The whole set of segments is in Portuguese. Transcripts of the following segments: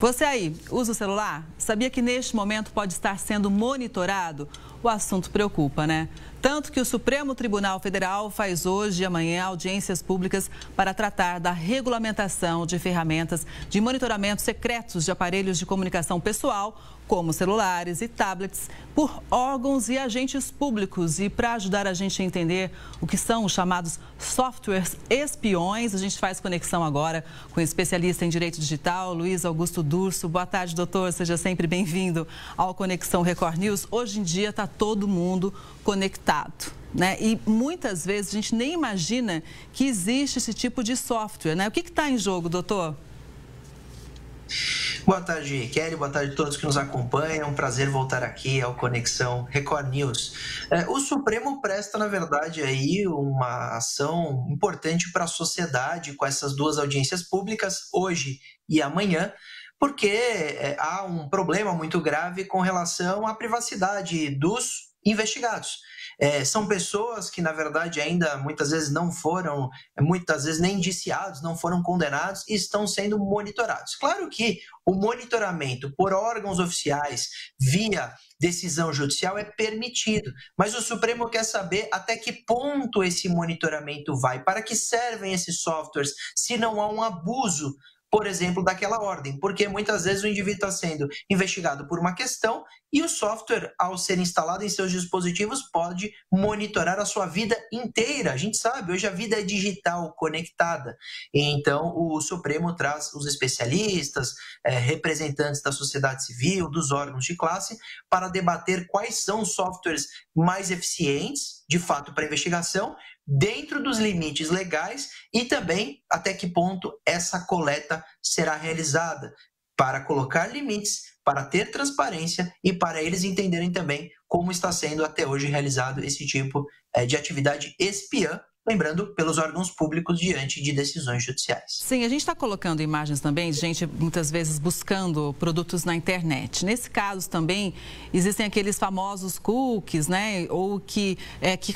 Você aí, usa o celular? Sabia que neste momento pode estar sendo monitorado? O assunto preocupa, né? Tanto que o Supremo Tribunal Federal faz hoje e amanhã audiências públicas para tratar da regulamentação de ferramentas de monitoramento secretos de aparelhos de comunicação pessoal, como celulares e tablets, por órgãos e agentes públicos. E para ajudar a gente a entender o que são os chamados softwares espiões, a gente faz conexão agora com o especialista em direito digital, Luiz Augusto Durso. Boa tarde, doutor. Seja sempre bem-vindo ao Conexão Record News. Hoje em dia está todo mundo conectado, né? E muitas vezes a gente nem imagina que existe esse tipo de software, né? O que está em jogo, doutor? Boa tarde, Kelly. Boa tarde a todos que nos acompanham. Um prazer voltar aqui ao Conexão Record News. O Supremo presta, na verdade, aí uma ação importante para a sociedade com essas duas audiências públicas, hoje e amanhã, porque há um problema muito grave com relação à privacidade dos investigados. São pessoas que, na verdade, ainda muitas vezes não foram, muitas vezes nem indiciados, não foram condenados e estão sendo monitorados. Claro que o monitoramento por órgãos oficiais via decisão judicial é permitido, mas o Supremo quer saber até que ponto esse monitoramento vai, para que servem esses softwares, se não há um abuso, por exemplo, daquela ordem, porque muitas vezes o indivíduo está sendo investigado por uma questão e o software, ao ser instalado em seus dispositivos, pode monitorar a sua vida inteira. A gente sabe, hoje a vida é digital, conectada. Então, o Supremo traz os especialistas, representantes da sociedade civil, dos órgãos de classe, para debater quais são os softwares mais eficientes, de fato, para investigação, dentro dos limites legais e também até que ponto essa coleta será realizada, para colocar limites, para ter transparência e para eles entenderem também como está sendo até hoje realizado esse tipo de atividade espiã, lembrando, pelos órgãos públicos diante de decisões judiciais. Sim, a gente está colocando imagens também de gente muitas vezes buscando produtos na internet. Nesse caso também existem aqueles famosos cookies, né? Ou que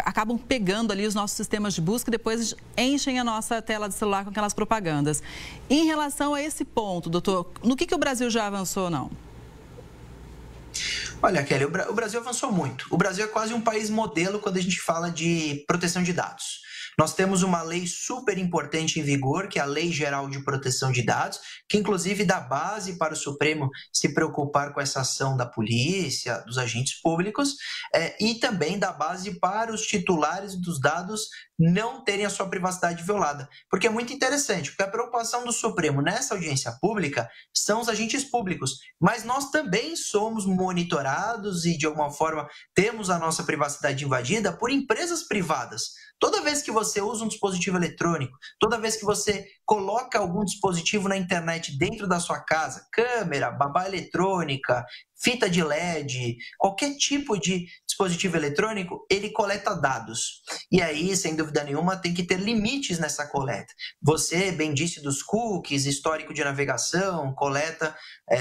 acabam pegando ali os nossos sistemas de busca e depois enchem a nossa tela de celular com aquelas propagandas. Em relação a esse ponto, doutor, no que o Brasil já avançou ou não? Olha, Kelly, o Brasil avançou muito. O Brasil é quase um país modelo quando a gente fala de proteção de dados. Nós temos uma lei super importante em vigor, que é a Lei Geral de Proteção de Dados, que inclusive dá base para o Supremo se preocupar com essa ação da polícia, dos agentes públicos, e também dá base para os titulares dos dados não terem a sua privacidade violada. Porque é muito interessante, porque a preocupação do Supremo nessa audiência pública são os agentes públicos, mas nós também somos monitorados e, de alguma forma, temos a nossa privacidade invadida por empresas privadas. Toda vez que você usa um dispositivo eletrônico, toda vez que você coloca algum dispositivo na internet dentro da sua casa, câmera, babá eletrônica, fita de LED, qualquer tipo de dispositivo eletrônico, ele coleta dados. E aí, sem dúvida nenhuma, tem que ter limites nessa coleta. Você bem disse dos cookies, histórico de navegação, coleta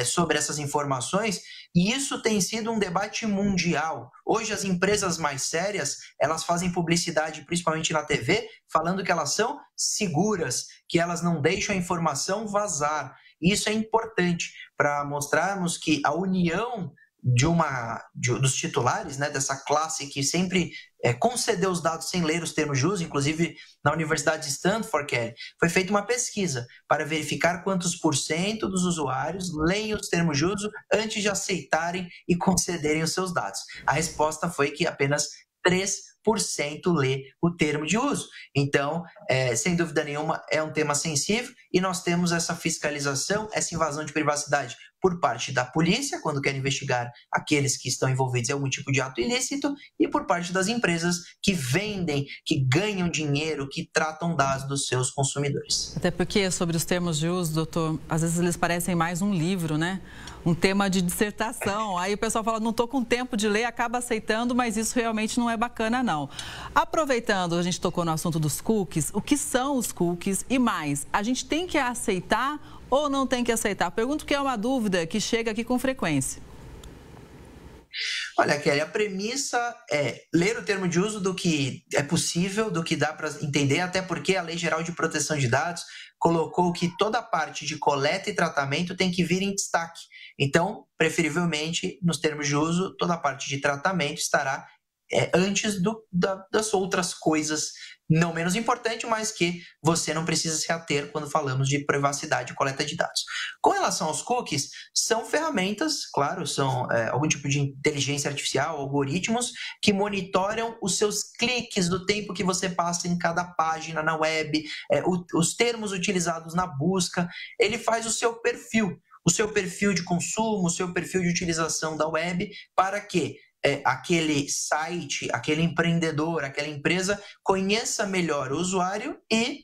sobre essas informações, e isso tem sido um debate mundial. Hoje as empresas mais sérias, elas fazem publicidade, principalmente na TV, falando que elas são seguras, que elas não deixam a informação vazar. Isso é importante para mostrarmos que a união dos titulares, né, dessa classe que sempre concedeu os dados sem ler os termos de uso, inclusive na Universidade de Stanford, Kelly, foi feita uma pesquisa para verificar quantos % dos usuários leem os termos de uso antes de aceitarem e concederem os seus dados. A resposta foi que apenas 3% lê o termo de uso. Então, sem dúvida nenhuma, é um tema sensível e nós temos essa fiscalização, essa invasão de privacidade por parte da polícia, quando quer investigar aqueles que estão envolvidos em algum tipo de ato ilícito, e por parte das empresas que vendem, que ganham dinheiro, que tratam dados dos seus consumidores. Até porque sobre os termos de uso, doutor, às vezes eles parecem mais um livro, né? Um tema de dissertação. Aí o pessoal fala, não estou com tempo de ler, acaba aceitando, mas isso realmente não é bacana, não. Aproveitando, a gente tocou no assunto dos cookies, o que são os cookies e mais, a gente tem que aceitar ou não tem que aceitar? Pergunto que é uma dúvida que chega aqui com frequência. Olha, Kelly, a premissa é ler o termo de uso do que é possível, do que dá para entender, até porque a Lei Geral de Proteção de Dados colocou que toda a parte de coleta e tratamento tem que vir em destaque. Então, preferivelmente, nos termos de uso, toda a parte de tratamento estará antes das outras coisas, não menos importante, mas que você não precisa se ater quando falamos de privacidade e coleta de dados. Com relação aos cookies, são ferramentas, claro, são algum tipo de inteligência artificial, algoritmos que monitoram os seus cliques, do tempo que você passa em cada página na web, os termos utilizados na busca. Ele faz o seu perfil de consumo, o seu perfil de utilização da web, para que aquele site, aquele empreendedor, aquela empresa conheça melhor o usuário e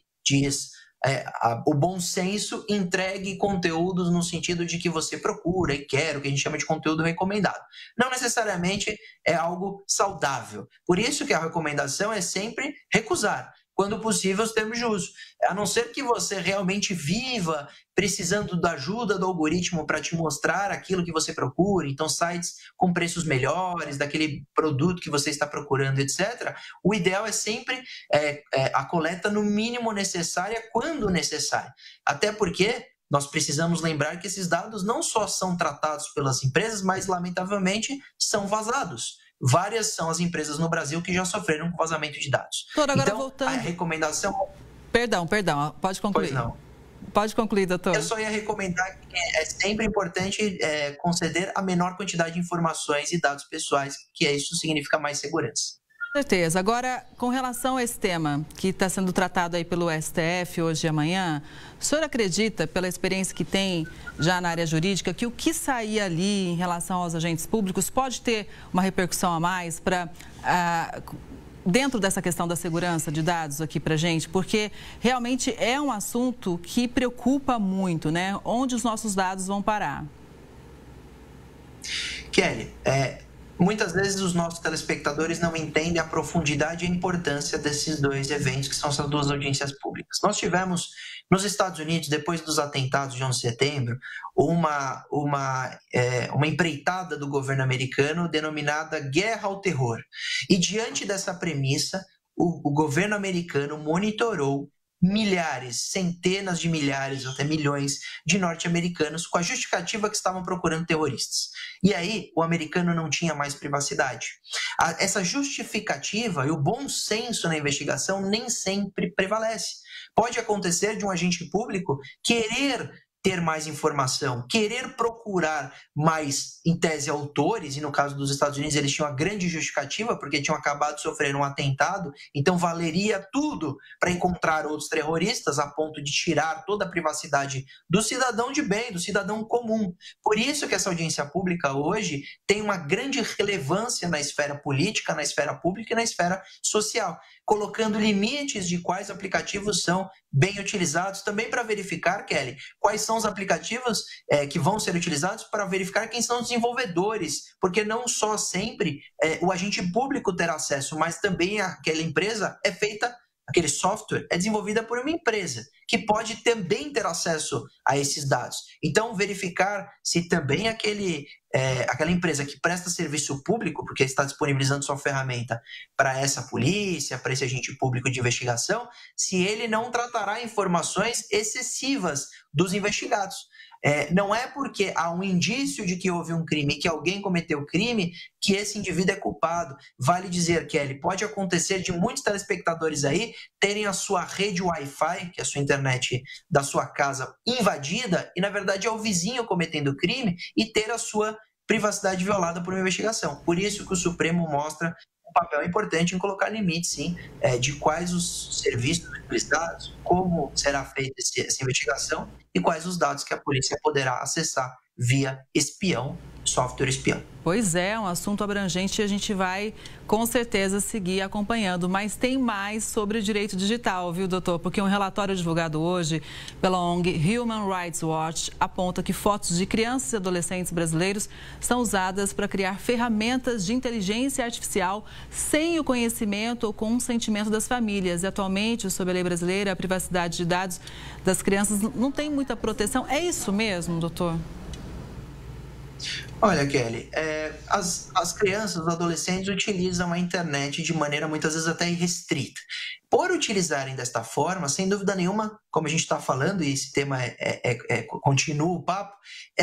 o bom senso, entregue conteúdos no sentido de que você procura e quer, o que a gente chama de conteúdo recomendado. Não necessariamente é algo saudável. Por isso que a recomendação é sempre recusar, quando possível, os termos de uso. A não ser que você realmente viva precisando da ajuda do algoritmo para te mostrar aquilo que você procura, então sites com preços melhores, daquele produto que você está procurando, etc. O ideal é sempre a coleta no mínimo necessária, quando necessário. Até porque nós precisamos lembrar que esses dados não só são tratados pelas empresas, mas, lamentavelmente, são vazados. Várias são as empresas no Brasil que já sofreram com vazamento de dados. Doutor, agora então, voltando... a recomendação... Perdão, pode concluir. Pois não. Pode concluir, doutor. Eu só ia recomendar que é sempre importante conceder a menor quantidade de informações e dados pessoais, que isso significa mais segurança. Com certeza. Agora, com relação a esse tema que está sendo tratado aí pelo STF hoje e amanhã, o senhor acredita, pela experiência que tem já na área jurídica, que o que sair ali em relação aos agentes públicos pode ter uma repercussão a mais para... dentro dessa questão da segurança de dados aqui para a gente, porque realmente é um assunto que preocupa muito, né? Onde os nossos dados vão parar? Kelly, muitas vezes os nossos telespectadores não entendem a profundidade e a importância desses dois eventos, que são essas duas audiências públicas. Nós tivemos nos Estados Unidos, depois dos atentados de 11 de setembro, uma empreitada do governo americano denominada Guerra ao Terror. E diante dessa premissa, o governo americano monitorou milhares, centenas de milhares, até milhões de norte-americanos com a justificativa que estavam procurando terroristas. E aí, o americano não tinha mais privacidade. Essa justificativa e o bom senso na investigação nem sempre prevalece. Pode acontecer de um agente público querer ter mais informação, querer procurar mais, em tese, autores, e no caso dos Estados Unidos eles tinham uma grande justificativa, porque tinham acabado de sofrer um atentado, então valeria tudo para encontrar outros terroristas, a ponto de tirar toda a privacidade do cidadão de bem, do cidadão comum. Por isso que essa audiência pública hoje tem uma grande relevância na esfera política, na esfera pública e na esfera social, colocando limites de quais aplicativos são bem utilizados, também para verificar, Kelly, quais são os aplicativos que vão ser utilizados, para verificar quem são os desenvolvedores, porque não só sempre o agente público terá acesso, mas também aquela empresa aquele software é desenvolvida por uma empresa que pode também ter acesso a esses dados. Então, verificar se também aquela empresa que presta serviço público, porque está disponibilizando sua ferramenta para essa polícia, para esse agente público de investigação, se ele não tratará informações excessivas dos investigados. Não é porque há um indício de que houve um crime, que alguém cometeu crime, que esse indivíduo é culpado. Vale dizer, Kelly, pode acontecer de muitos telespectadores aí terem a sua rede Wi-Fi, que é a sua internet da sua casa, invadida, e na verdade é o vizinho cometendo crime, e ter a sua privacidade violada por uma investigação. Por isso que o Supremo mostra um papel importante em colocar limites, sim, de quais os serviços utilizados, como será feita essa investigação e quais os dados que a polícia poderá acessar via espião, software espião. Pois é, um assunto abrangente e a gente vai com certeza seguir acompanhando, mas tem mais sobre o direito digital, viu, doutor? Porque um relatório divulgado hoje pela ONG Human Rights Watch aponta que fotos de crianças e adolescentes brasileiros são usadas para criar ferramentas de inteligência artificial sem o conhecimento ou consentimento das famílias. E atualmente, sob a lei brasileira, a privacidade de dados das crianças não tem muita proteção. É isso mesmo, doutor? Olha, Kelly, as crianças, os adolescentes utilizam a internet de maneira muitas vezes até irrestrita. Por utilizarem desta forma, sem dúvida nenhuma, como a gente está falando, e esse tema continua o papo,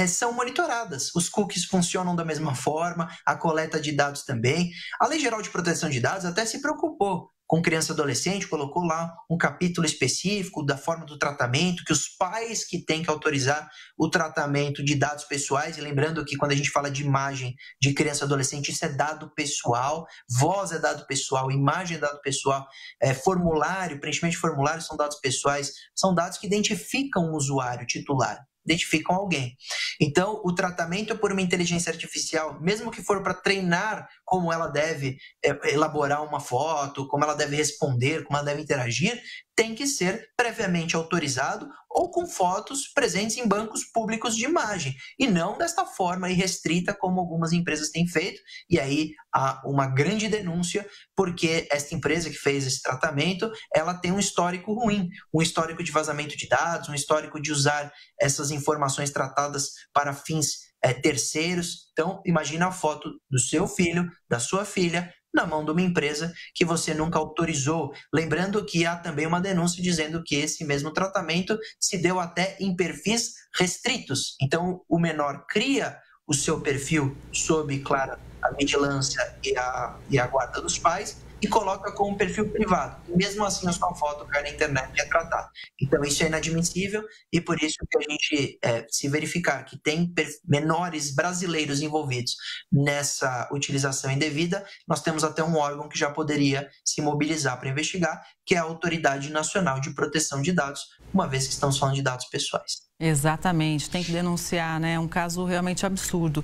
são monitoradas. Os cookies funcionam da mesma forma, a coleta de dados também. A Lei Geral de Proteção de Dados até se preocupou com criança e adolescente, colocou lá um capítulo específico da forma do tratamento, que os pais que têm que autorizar o tratamento de dados pessoais, e lembrando que quando a gente fala de imagem de criança e adolescente, isso é dado pessoal, voz é dado pessoal, imagem é dado pessoal, formulário, preenchimento de formulário são dados pessoais, são dados que identificam o usuário titular, identificam alguém. Então, o tratamento por uma inteligência artificial, mesmo que for para treinar como ela deve elaborar uma foto, como ela deve responder, como ela deve interagir, tem que ser previamente autorizado ou com fotos presentes em bancos públicos de imagem, e não desta forma irrestrita como algumas empresas têm feito. E aí há uma grande denúncia, porque esta empresa que fez esse tratamento, ela tem um histórico ruim, um histórico de vazamento de dados, um histórico de usar essas informações tratadas para fins terceiros. Então, imagina a foto do seu filho, da sua filha, na mão de uma empresa que você nunca autorizou. Lembrando que há também uma denúncia dizendo que esse mesmo tratamento se deu até em perfis restritos. Então, o menor cria o seu perfil sob, claro, a vigilância e a guarda dos pais, e coloca como perfil privado. E mesmo assim, a sua foto cai na internet e é tratada. Então, isso é inadmissível, e por isso que a gente, se verificar que tem menores brasileiros envolvidos nessa utilização indevida, nós temos até um órgão que já poderia se mobilizar para investigar, que é a Autoridade Nacional de Proteção de Dados, uma vez que estamos falando de dados pessoais. Exatamente, tem que denunciar, né? É um caso realmente absurdo.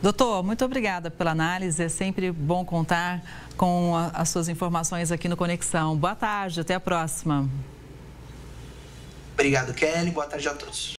Doutor, muito obrigada pela análise, é sempre bom contar com as suas informações aqui no Conexão. Boa tarde, até a próxima. Obrigado, Kelly, boa tarde a todos.